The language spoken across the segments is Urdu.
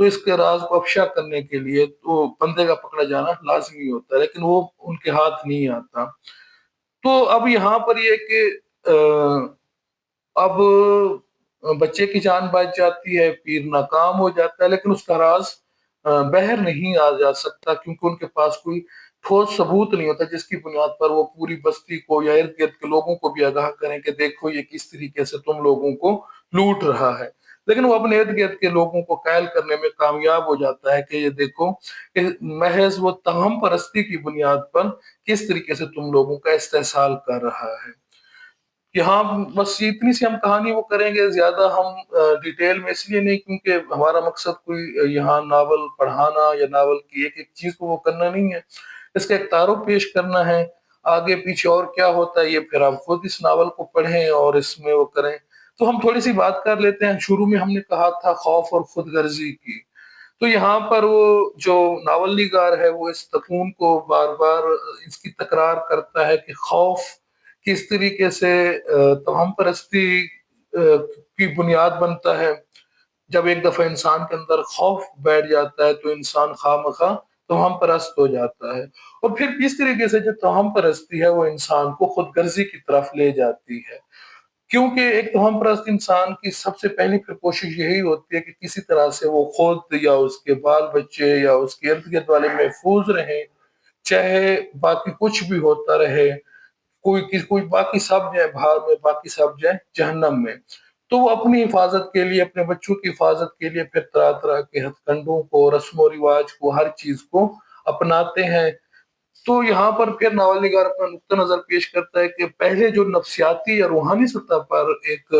تو اس کے راز کو افشا کرنے کے لیے تو بندے کا پکڑا جانا لازمی ہوتا ہے، لیکن وہ ان کے ہاتھ نہیں آتا۔ تو اب یہاں پر یہ کہ اب بچے کی جان بچ جاتی ہے، پیر ناکام ہو جاتا ہے، لیکن اس کا راز باہر نہیں آ جا سکتا، کیونکہ ان کے پاس کوئی ٹھوس ثبوت نہیں ہوتا جس کی بنیاد پر وہ پوری بستی کو یا ارد گرد کے لوگوں کو بھی آگاہ کریں کہ دیکھو یہ کس طریقے سے تم لوگوں کو لوٹ رہا ہے۔ لیکن وہ اپنے ارد گرد کے لوگوں کو قائل کرنے میں کامیاب ہو جاتا ہے کہ یہ دیکھو کہ محض وہ تہم پرستی کی بنیاد پر کس طریقے سے تم لوگوں کا استحصال کر رہا ہے۔ یہاں بس اتنی سی ہم کہانی وہ کریں گے، زیادہ ہم ڈیٹیل میں اس لیے نہیں کیونکہ ہمارا مقصد کوئی یہاں ناول پڑھانا یا ناول کی ایک ایک چیز کو وہ کرنا نہیں ہے، اس کا ایک تعارف پیش کرنا ہے۔ آگے پیچھے اور کیا ہوتا ہے یہ پھر آپ خود اس ناول کو پڑھیں اور اس میں وہ کریں۔ تو ہم تھوڑی سی بات کر لیتے ہیں۔ شروع میں ہم نے کہا تھا خوف اور خود غرضی کی، تو یہاں پر وہ جو ناول نگار ہے وہ اس تکون کو بار بار اس کی تکرار کرتا ہے کہ خوف کس طریقے سے توہم پرستی کی بنیاد بنتا ہے۔ جب ایک دفعہ انسان کے اندر خوف بیٹھ جاتا ہے تو انسان خواہ مخواہ توہم پرست ہو جاتا ہے، اور پھر کس طریقے سے جو توہم پرستی ہے وہ انسان کو خود غرضی کی طرف لے جاتی ہے، کیونکہ ایک توہم پرست انسان کی سب سے پہلی پھر کوشش یہی ہوتی ہے کہ کسی طرح سے وہ خود یا اس کے بال بچے یا اس کے ارد گرد والے محفوظ رہیں، چاہے باقی کچھ بھی ہوتا رہے، کوئی باقی سب جائے بہار میں، باقی سب جائے جہنم میں۔ تو وہ اپنی حفاظت کے لیے، اپنے بچوں کی حفاظت کے لیے پھر طرح طرح کے ہتھ کنڈوں کو، رسم و رواج کو، ہر چیز کو اپناتے ہیں۔ تو یہاں پر پھر ناول نگار اپنا نقطہ نظر پیش کرتا ہے کہ پہلے جو نفسیاتی یا روحانی سطح پر ایک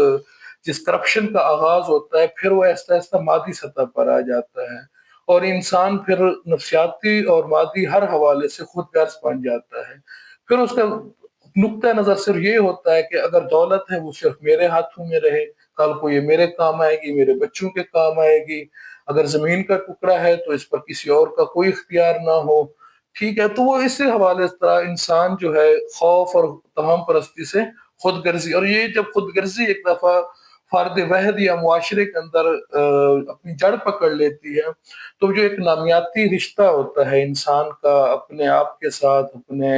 جس کرپشن کا آغاز ہوتا ہے، پھر وہ آہستہ آہستہ مادی سطح پر آ جاتا ہے، اور انسان پھر نفسیاتی اور مادی ہر حوالے سے خود غرض بن جاتا ہے۔ پھر اس کا نقطہ نظر صرف یہ ہوتا ہے کہ اگر دولت ہے وہ صرف میرے ہاتھوں میں رہے، کل کو یہ میرے کام آئے گی، میرے بچوں کے کام آئے گی۔ اگر زمین کا ٹکڑا ہے تو اس پر کسی اور کا کوئی اختیار نہ ہو، ٹھیک ہے۔ تو وہ اس سے حوالے سے طرح انسان جو ہے خوف اور تمام پرستی سے خود غرضی، اور یہ جب خود غرضی ایک دفعہ فرد وحد یا معاشرے کے اندر اپنی جڑ پکڑ لیتی ہے، تو جو ایک نامیاتی رشتہ ہوتا ہے انسان کا اپنے آپ کے ساتھ، اپنے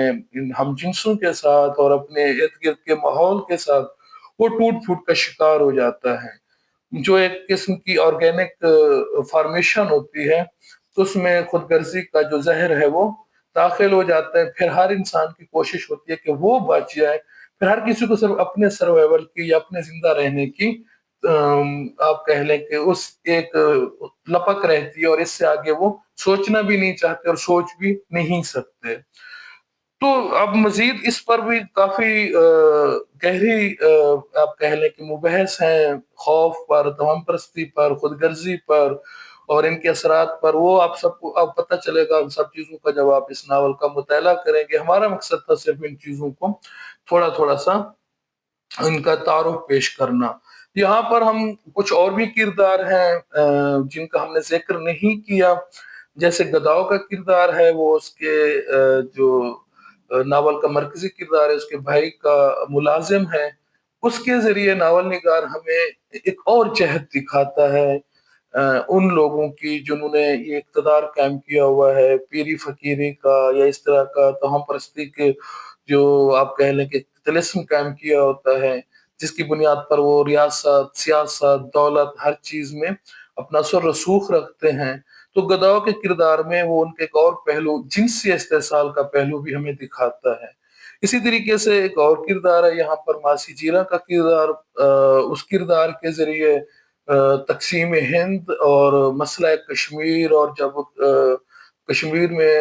ہم جنسوں کے ساتھ اور اپنے ارد گرد کے ماحول کے ساتھ، وہ ٹوٹ پھوٹ کا شکار ہو جاتا ہے۔ جو ایک قسم کی آرگینک فارمیشن ہوتی ہے، اس میں خود غرضی کا جو زہر ہے وہ داخل ہو جاتا ہے۔ پھر ہر انسان کی کوشش ہوتی ہے کہ وہ بچ جائے، پھر ہر کسی کو صرف اپنے سروائیول کی یا اپنے زندہ رہنے کی آپ کہہ لیں کہ اس ایک لپک رہتی ہے، اور اس سے آگے وہ سوچنا بھی نہیں چاہتے اور سوچ بھی نہیں سکتے۔ تو اب مزید اس پر بھی کافی گہری آپ کہہ لیں کہ مبحث ہیں، خوف پر، توہم پرستی پر، خود غرضی پر اور ان کے اثرات پر۔ وہ آپ سب کو اب پتہ چلے گا ان سب چیزوں کا جب آپ اس ناول کا مطالعہ کریں گے۔ ہمارا مقصد تھا صرف ان چیزوں کو تھوڑا تھوڑا سا ان کا تعارف پیش کرنا۔ یہاں پر ہم کچھ اور بھی کردار ہیں جن کا ہم نے ذکر نہیں کیا، جیسے گداؤ کا کردار ہے، وہ اس کے جو ناول کا مرکزی کردار ہے، اس کے بھائی کا ملازم ہے۔ اس کے ذریعے ناول نگار ہمیں ایک اور جہت دکھاتا ہے ان لوگوں کی جنہوں نے یہ اقتدار قائم کیا ہوا ہے، پیری فقیری کا یا اس طرح کا توہم پرستی کے جو آپ کہہ لیں کہ طلسم قائم کیا ہوتا ہے، جس کی بنیاد پر وہ ریاست، سیاست، دولت، ہر چیز میں اپنا اثر رسوخ رکھتے ہیں۔ تو گداؤ کے کردار میں وہ ان کے ایک اور پہلو، جنسی استحصال کا پہلو بھی ہمیں دکھاتا ہے۔ اسی طریقے سے ایک اور کردار ہے یہاں پر ماسی جیرا کا کردار۔ اس کردار کے ذریعے تقسیم ہند اور مسئلہ کشمیر، اور جب کشمیر میں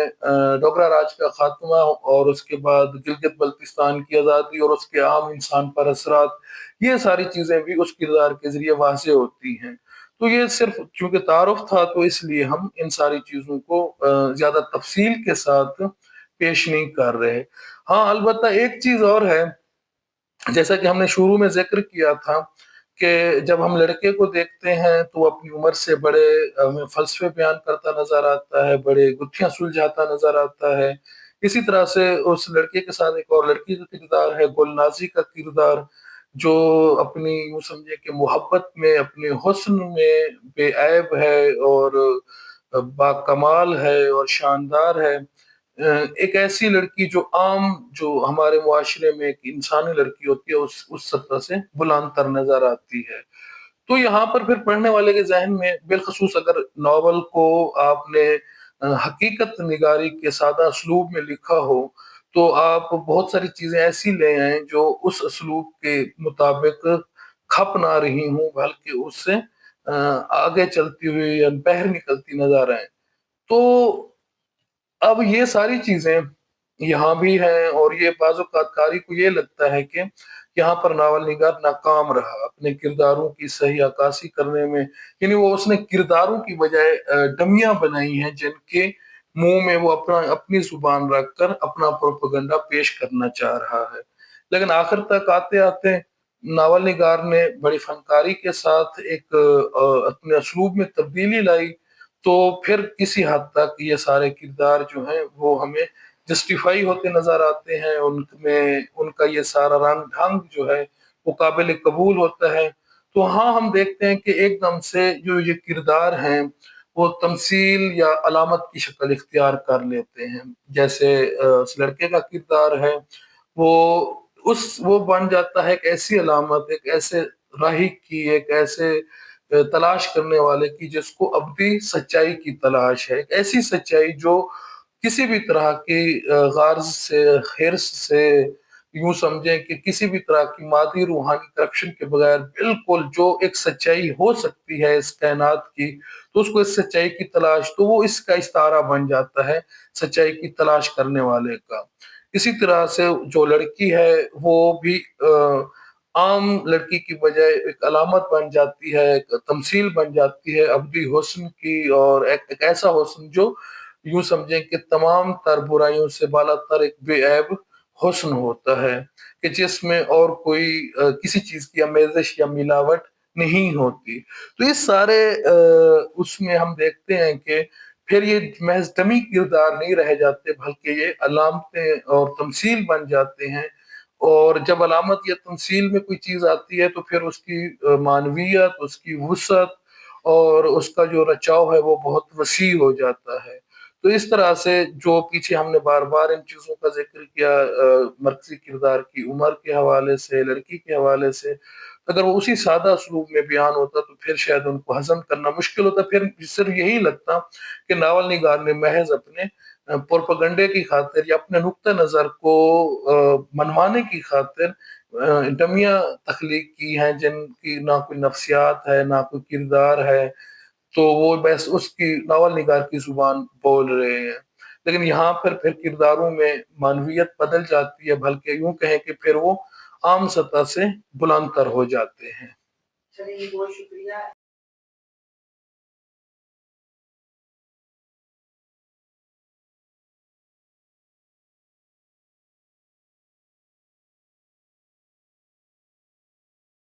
ڈوگرا راج کا خاتمہ اور اس کے بعد گلگت بلتستان کی آزادی اور اس کے عام انسان پر اثرات، یہ ساری چیزیں بھی اس کردار کے ذریعے واضح ہوتی ہیں۔ تو یہ صرف چونکہ تعارف تھا تو اس لیے ہم ان ساری چیزوں کو زیادہ تفصیل کے ساتھ پیش نہیں کر رہے۔ ہاں البتہ ایک چیز اور ہے، جیسا کہ ہم نے شروع میں ذکر کیا تھا کہ جب ہم لڑکے کو دیکھتے ہیں تو وہ اپنی عمر سے بڑے ہمیں فلسفے بیان کرتا نظر آتا ہے، بڑے گتھیاں سلجھاتا نظر آتا ہے۔ اسی طرح سے اس لڑکے کے ساتھ ایک اور لڑکی کا کردار ہے، گل نازی کا کردار، جو اپنی یوں سمجھے کہ محبت میں، اپنے حسن میں بے عیب ہے اور با کمال ہے اور شاندار ہے، ایک ایسی لڑکی جو عام، جو ہمارے معاشرے میں ایک انسانی لڑکی ہوتی ہے، اس سطح سے بلند تر نظر آتی ہے۔ تو یہاں پر پھر پڑھنے والے کے ذہن میں، بالخصوص اگر ناول کو آپ نے حقیقت نگاری کے سادہ اسلوب میں لکھا ہو، تو آپ بہت ساری چیزیں ایسی لے آئیں جو اس اسلوب کے مطابق کھپ نہ رہی ہوں، بلکہ اس سے آگے چلتی ہوئی یا بہر نکلتی نظر آئیں۔ تو اب یہ ساری چیزیں یہاں بھی ہیں، اور یہ بعض اوقات قاری کو یہ لگتا ہے کہ یہاں پر ناول نگار ناکام رہا اپنے کرداروں کی صحیح عکاسی کرنے میں، یعنی وہ اس نے کرداروں کی بجائے ڈمیاں بنائی ہیں جن کے منہ میں وہ اپنی زبان رکھ کر اپنا پروپیگنڈا پیش کرنا چاہ رہا ہے۔ لیکن آخر تک آتے آتے ناول نگار نے بڑی فنکاری کے ساتھ ایک اپنے اسلوب میں تبدیلی لائی، تو پھر کسی حد تک یہ سارے کردار جو ہیں وہ ہمیں جسٹیفائی ہوتے نظر آتے ہیں، ان میں ان کا یہ سارا رنگ ڈھنگ جو ہے وہ قابل قبول ہوتا ہے۔ تو ہاں، ہم دیکھتے ہیں کہ ایک دم سے جو یہ کردار ہیں وہ تمثیل یا علامت کی شکل اختیار کر لیتے ہیں۔ جیسے اس لڑکے کا کردار ہے، وہ وہ بن جاتا ہے ایک ایسی علامت، ایک ایسے راہی کی، ایک ایسے تلاش کرنے والے کی جس کو ابدی سچائی کی تلاش ہے، ایک ایسی سچائی جو کسی بھی طرح کی غرض سے، حرص سے، یوں سمجھیں کہ کسی بھی طرح کی مادی روحانی کرپشن کے بغیر بالکل جو ایک سچائی ہو سکتی ہے اس کائنات کی، تو اس کو اس سچائی کی تلاش، تو وہ اس کا استعارہ بن جاتا ہے سچائی کی تلاش کرنے والے کا۔ اسی طرح سے جو لڑکی ہے وہ بھی عام لڑکی کی بجائے ایک علامت بن جاتی ہے، ایک تمثیل بن جاتی ہے ابدی حسن کی، اور ایک ایسا حسن جو یوں سمجھیں کہ تمام تر برائیوں سے بالا تر ایک بے عیب حسن ہوتا ہے، کہ جس میں اور کوئی کسی چیز کی آمیزش یا ملاوٹ نہیں ہوتی۔ تو اس سارے اس میں ہم دیکھتے ہیں کہ پھر یہ محض ڈمی کردار نہیں رہ جاتے، بلکہ یہ علامتیں اور تمثیل بن جاتے ہیں۔ اور جب علامت یا تمثیل میں کوئی چیز آتی ہے تو پھر اس کی معنویت، اس کی وسعت اور اس کا جو رچاؤ ہے وہ بہت وسیع ہو جاتا ہے۔ تو اس طرح سے جو پیچھے ہم نے بار بار ان چیزوں کا ذکر کیا، مرکزی کردار کی عمر کے حوالے سے، لڑکی کے حوالے سے، اگر وہ اسی سادہ اسلوب میں بیان ہوتا تو پھر شاید ان کو ہضم کرنا مشکل ہوتا، پھر صرف یہی لگتا کہ ناول نگار نے محض اپنے پروپیگنڈے کی خاطر یا اپنے نقطہ نظر کو منوانے کی خاطر ڈمیاں تخلیق کی ہیں، جن کی نہ کوئی نفسیات ہے، نہ کوئی کردار ہے، تو وہ بس اس کی ناول نگار کی زبان بول رہے ہیں۔ لیکن یہاں پھر کرداروں میں معنویت بدل جاتی ہے، بلکہ یوں کہیں کہ پھر وہ عام سطح سے بلند تر ہو جاتے ہیں۔ چلیے، بہت شکریہ۔